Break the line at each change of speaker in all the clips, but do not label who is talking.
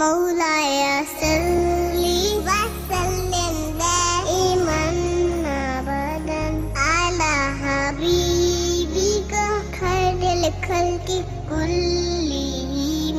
مولاي صل وسلم دائما ابدا على حبيبك خير الخلق كلهم۔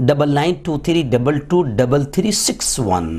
9923223361।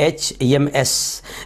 HMS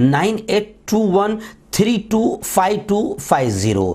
9821325250।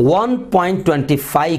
1.25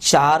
4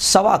1.25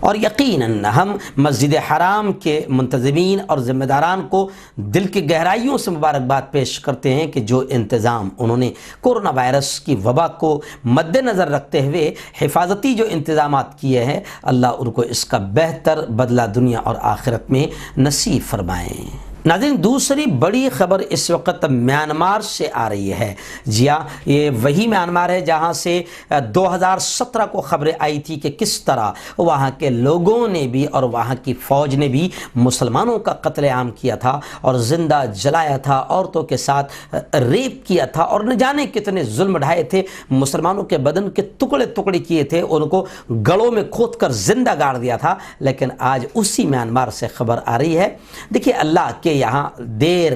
اور یقیناً ہم مسجد حرام کے منتظمین اور ذمہ داران کو دل کی گہرائیوں سے مبارکباد پیش کرتے ہیں کہ جو انتظام انہوں نے کورونا وائرس کی وبا کو مد نظر رکھتے ہوئے حفاظتی جو انتظامات کیے ہیں، اللہ ان کو اس کا بہتر بدلہ دنیا اور آخرت میں نصیب فرمائیں۔ ناظرین، دوسری بڑی خبر اس وقت میانمار سے آ رہی ہے۔ جی ہاں، یہ وہی میانمار ہے جہاں سے 2017 کو خبریں آئی تھی کہ کس طرح وہاں کے لوگوں نے بھی اور وہاں کی فوج نے بھی مسلمانوں کا قتل عام کیا تھا اور زندہ جلایا تھا، عورتوں کے ساتھ ریپ کیا تھا اور نہ جانے کتنے ظلم ڈھائے تھے، مسلمانوں کے بدن کے ٹکڑے ٹکڑے کیے تھے، ان کو گڑوں میں کھود کر زندہ گاڑ دیا تھا۔ لیکن آج اسی میانمار سے خبر آ رہی ہے، دیکھیے اللہ کے یہاں دیر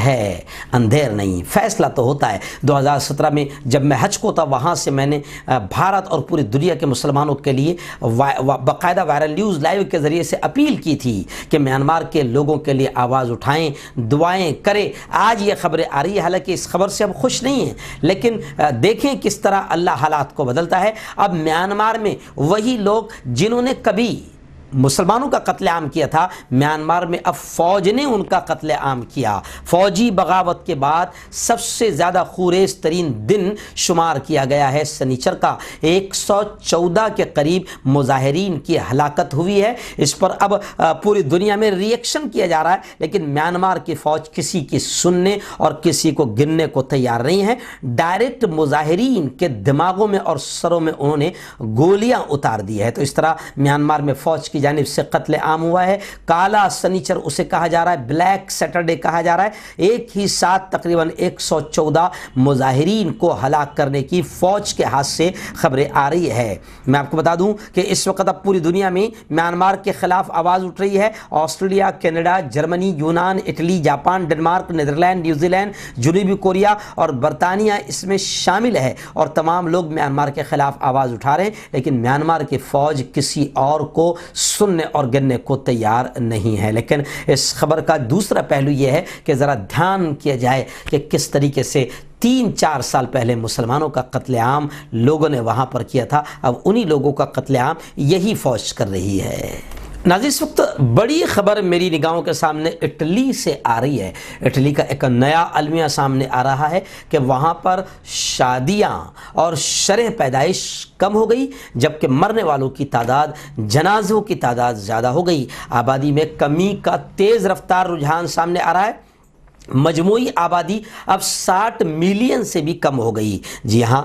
ہے اندھیر نہیں، فیصلہ تو ہوتا ہے۔ 2017 میں جب میں حج کو تھا، وہاں سے میں نے بھارت اور پوری دنیا کے مسلمانوں کے لیے باقاعدہ وائرل نیوز لائیو کے ذریعے سے اپیل کی تھی کہ میانمار کے لوگوں کے لیے آواز اٹھائیں، دعائیں کریں۔ آج یہ خبریں آ رہی ہے، حالانکہ اس خبر سے ہم خوش نہیں ہیں، لیکن دیکھیں کس طرح اللہ حالات کو بدلتا ہے۔ اب میانمار میں وہی لوگ جنہوں نے کبھی مسلمانوں کا قتل عام کیا تھا، میانمار میں اب فوج نے ان کا قتل عام کیا۔ فوجی بغاوت کے بعد سب سے زیادہ خونریز ترین دن شمار کیا گیا ہے سنیچر کا۔ 114 کے قریب مظاہرین کی ہلاکت ہوئی ہے۔ اس پر اب پوری دنیا میں ری ایکشن کیا جا رہا ہے، لیکن میانمار کی فوج کسی کی سننے اور کسی کو گننے کو تیار نہیں ہے۔ ڈائریکٹ مظاہرین کے دماغوں میں اور سروں میں انہوں نے گولیاں اتار دی ہے۔ تو اس طرح میانمار میں فوج کی جانب سے قتل عام ہوا ہے۔ کالا سنیچر اسے کہا جا رہا ہے، بلیک سیٹرڈے کہا جا رہا ہے۔ ایک ہی ساتھ تقریباً 114 مظاہرین کو ہلاک کرنے کی فوج کے ہاتھ سے خبریں آ رہی ہے۔ میں آپ کو بتا دوں کہ اس وقت اب پوری دنیا میں میانمار کے خلاف آواز اٹھ رہی ہے۔ آسٹریلیا، کینیڈا، جرمنی، یونان، Italy, Japan, Denmark, Netherland, New Zealand, جنوبی کوریا اور برطانیہ اس میں شامل ہے، اور تمام لوگ میانمار کے خلاف آواز اٹھا رہے ہیں، لیکن میانمار کی فوج کسی اور کو سننے اور گننے کو تیار نہیں ہے۔ لیکن اس خبر کا دوسرا پہلو یہ ہے کہ ذرا دھیان کیا جائے کہ کس طریقے سے 3-4 سال پہلے مسلمانوں کا قتل عام لوگوں نے وہاں پر کیا تھا، اب انہی لوگوں کا قتل عام یہی فوج کر رہی ہے۔ ناظرین، اس وقت بڑی خبر میری نگاہوں کے سامنے اٹلی سے آ رہی ہے۔ اٹلی کا ایک نیا المیہ سامنے آ رہا ہے کہ وہاں پر شادیاں اور شرح پیدائش کم ہو گئی، جبکہ مرنے والوں کی تعداد، جنازوں کی تعداد زیادہ ہو گئی۔ آبادی میں کمی کا تیز رفتار رجحان سامنے آ رہا ہے۔ مجموعی آبادی اب 60 ملین سے بھی کم ہو گئی۔ جی ہاں،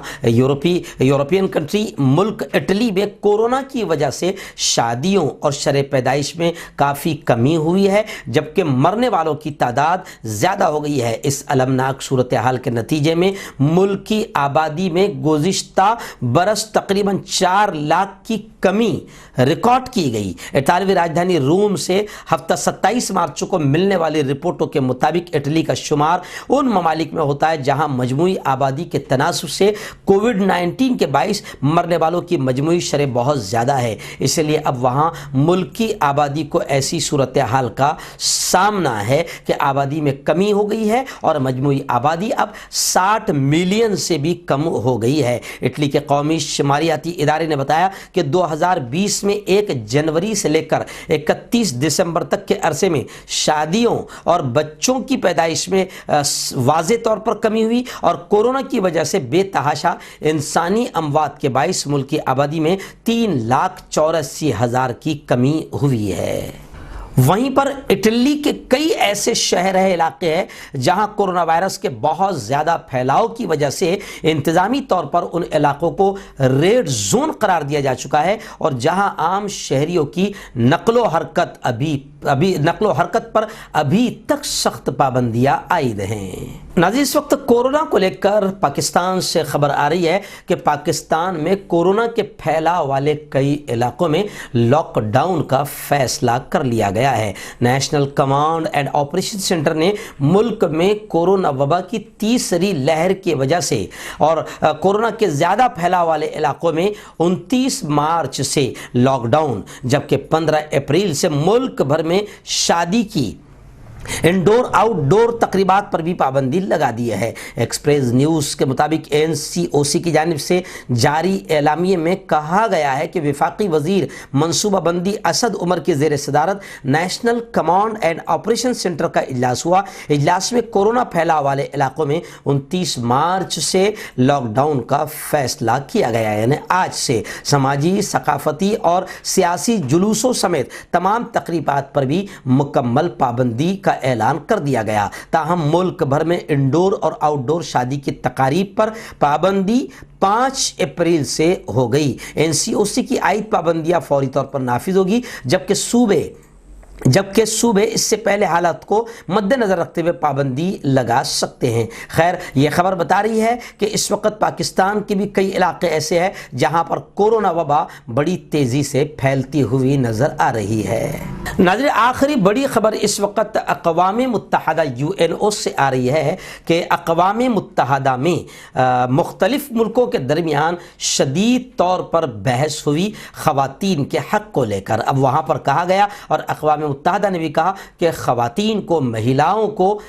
یورپین کنٹری ملک اٹلی میں کورونا کی وجہ سے شادیوں اور شرح پیدائش میں کافی کمی ہوئی ہے، جبکہ مرنے والوں کی تعداد زیادہ ہو گئی ہے۔ اس المناک صورتحال کے نتیجے میں ملک کی آبادی میں گزشتہ برس تقریباً 4 لاکھ کی کمی ریکارڈ کی گئی۔ اطالوی راجدھانی روم سے ہفتہ 27 مارچ کو ملنے والی رپورٹوں کے مطابق اٹلی کا شمار ان ممالک میں ہوتا ہے جہاں مجموعی آبادی کے تناسب سے کووڈ-19 کے باعث مرنے والوں کی مجموعی شرح بہت زیادہ ہے۔ اس لیے اب وہاں ملک کی آبادی کو ایسی صورتحال کا سامنا ہے کہ آبادی میں کمی ہو گئی ہے اور مجموعی آبادی اب 60 ملین سے بھی کم ہو گئی ہے۔ اٹلی کے قومی شماریاتی ادارے نے بتایا کہ 2020 میں 1 جنوری سے لے کر 31 دسمبر تک کے عرصے میں شادیوں اور بچوں کی پیدائش میں واضح طور پر کمی ہوئی، اور کورونا کی وجہ سے بے تحاشا انسانی اموات کے باعث ملک کی آبادی میں 3,84,000 کی کمی ہوئی ہے۔ وہیں پر اٹلی کے کئی ایسے شہر ہیں، علاقے ہیں جہاں کورونا وائرس کے بہت زیادہ پھیلاؤ کی وجہ سے انتظامی طور پر ان علاقوں کو ریڈ زون قرار دیا جا چکا ہے، اور جہاں عام شہریوں کی نقل و حرکت پر ابھی تک سخت پابندیاں عائد ہیں۔ ناظرین، اس وقت کورونا کو لے کر پاکستان سے خبر آ رہی ہے کہ پاکستان میں کورونا کے پھیلاؤ والے کئی علاقوں میں لاک ڈاؤن کا فیصلہ کر لیا گیا ہے۔ National command and operation centre نے ملک میں کورونا وبا کی تیسری لہر کی وجہ سے اور کورونا کے زیادہ پھیلاؤ والے علاقوں میں 29 مارچ سے لاک ڈاؤن، جبکہ 15 اپریل سے ملک بھر میں شادی کی انڈور آؤٹ ڈور تقریبات پر بھی پابندی لگا دی ہے۔ ایکسپریس نیوز کے مطابق NCOC کی جانب سے جاری اعلامیے میں کہا گیا ہے کہ وفاقی وزیر منصوبہ بندی اسد عمر کی زیر صدارت national command and operation centre کا اجلاس ہوا۔ اجلاس میں کورونا پھیلاؤ والے علاقوں میں 29 مارچ سے لاک ڈاؤن کا فیصلہ کیا گیا ہے، یعنی آج سے سماجی، ثقافتی اور سیاسی جلوسوں سمیت تمام تقریبات پر بھی مکمل پابندی کا اعلان کر دیا گیا۔ تاہم ملک بھر میں انڈور اور آؤٹ ڈور شادی کی تقاریب پر پابندی 5 اپریل سے ہو گئی۔ NCOC کی عائد پابندیاں فوری طور پر نافذ ہوگی، جبکہ صوبے اس سے پہلے حالات کو مد نظر رکھتے ہوئے پابندی لگا سکتے ہیں۔ خیر، یہ خبر بتا رہی ہے کہ اس وقت پاکستان کے بھی کئی علاقے ایسے ہیں جہاں پر کورونا وبا بڑی تیزی سے پھیلتی ہوئی نظر آ رہی ہے۔ ناظرین، آخری بڑی خبر اس وقت اقوام متحدہ UNO سے آ رہی ہے کہ اقوام متحدہ میں مختلف ملکوں کے درمیان شدید طور پر بحث ہوئی خواتین کے حق کو لے کر۔ اب وہاں پر کہا گیا اور اقوام متحدہ نے بھی کہا کہ خواتین کو، مہیلاؤں کو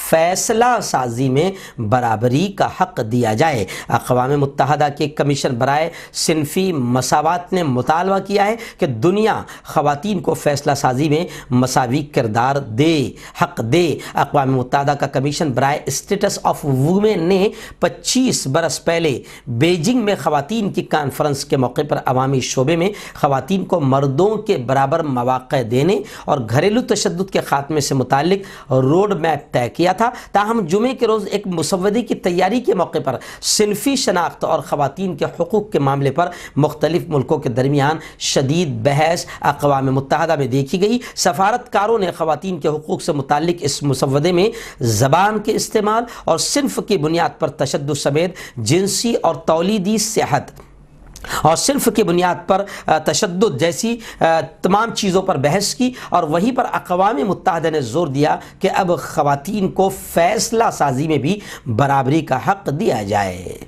فیصلہ سازی میں برابری کا حق دیا جائے۔ اقوام متحدہ کے کمیشن برائے صنفی مساوات نے مطالبہ کیا ہے کہ دنیا خواتین کو فیصلہ سازی میں مساوی کردار دے، حق دے۔ اقوام متحدہ کا کمیشن برائے اسٹیٹس آف وومن نے 25 برس پہلے بیجنگ میں خواتین کی کانفرنس کے موقع پر عوامی شعبے میں خواتین کو مردوں کے برابر مواقع دینے اور گھریلو تشدد کے خاتمے سے متعلق روڈ میپ طے کیا تھا۔ تاہم جمعے کے روز ایک مسودے کی تیاری کے موقع پر صنفی شناخت اور خواتین کے حقوق کے معاملے پر مختلف ملکوں کے درمیان شدید بحث اقوام متحدہ میں دیکھی گئی۔ سفارتکاروں نے خواتین کے حقوق سے متعلق اس مسودے میں زبان کے استعمال اور صنف کی بنیاد پر تشدد سمیت جنسی اور تولیدی صحت اور صنف کی بنیاد پر تشدد جیسی تمام چیزوں پر بحث کی، اور وہیں پر اقوام متحدہ نے زور دیا کہ اب خواتین کو فیصلہ سازی میں بھی برابری کا حق دیا جائے۔